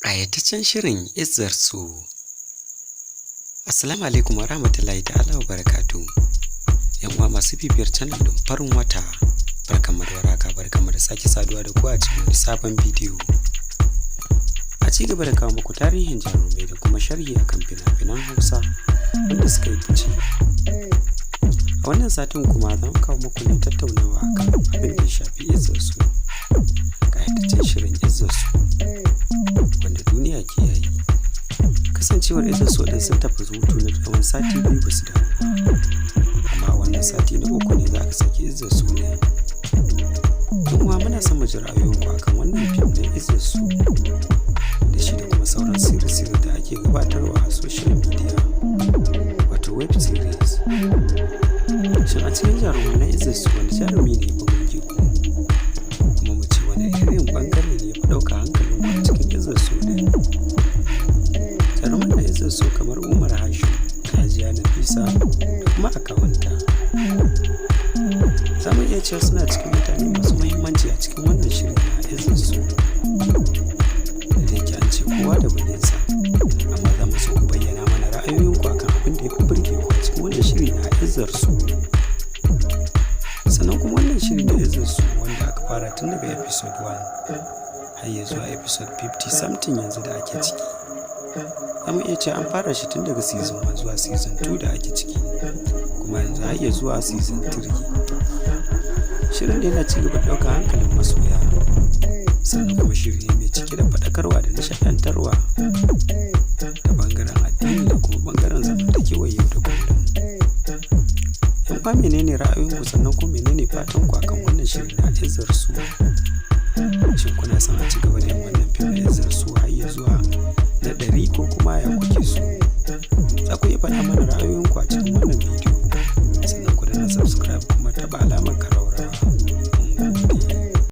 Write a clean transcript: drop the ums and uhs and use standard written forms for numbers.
Ƙayataccen shirin Izzar su. Assalamu alaikum wa rahmatullahi ta'ala wa barakatuhu. Yan uwa masu bibiyar channel din farin wata, barkanmu da warhaka, barkanmu da sake saduwa da ku a cikin sabon bidiyo. A ci gaba da kawo muku tarihin jarumai da kuma sharhi akan fina-finan Hausa wanda suka yi fice. A wannan satin kuma za mu kawo muku ne tattaunawa akan abin da ya shafi Izzar su. Ƙayataccen shirin Izzar su wanda duniya ke yayi. Kasancewar Izzar su din sun tafi hutu na tsawon sati 2 ba su dawo ba. Amma wannan sati na 3 ne za ka saki Izzar su ne. Kuma muna son mu ji ra'ayoyinku akan wannan fim na Izzar su da shi da kuma sauran sirri da ake gabatarwa a social media wato web series. Shin a cikin jaruman na Izzar su wani jarumi ne ba burge ku? Kuma mu ce wani irin bangare ne ya fi ɗauka hankalin ku a cikin Izzar su ne? Jaruman na Izzar su kamar Umar Hashim, Hajiya Nafisa da kuma akawunta. Za mu iya cewa suna cikin mutane masu muhimmanci a cikin wannan shirin na Izzar su. Da yake an ce kowa da bayansa, amma za mu so ku bayyana mana ra'ayoyinku akan abin da ya fi burge ku a cikin wannan shiri na Izzar su. Sannan kuma wannan shiri na Izzar su wanda aka fara tun daga episode 1 har ya zuwa episode 50 something yanzu da ake ciki. Za mu iya cewa an fara shi tun daga season 1 zuwa season 2 da ake ciki, kuma yanzu har ya zuwa season 3. Shirin da yana ci gaba da ɗaukar hankalin masoya, sannan kuma shiri ne mai cike da faɗakarwa da nishaɗantarwa ta ɓangaren addini da kuma ɓangaren zamantakewar yau da kullum. Yan kwa menene ra'ayoyinku, sannan kuma menene fatanku akan wannan shiri na Izzar su? Shin kuna son a ci gaba da yin wannan fim na Izzar su har ya zuwa na 100 ko kuma ya kuke so? Za ku iya faɗa mana ra'ayoyinku a cikin wannan bidiyo, sannan ku danna subscribe kuma taɓa alamar ƙararrawa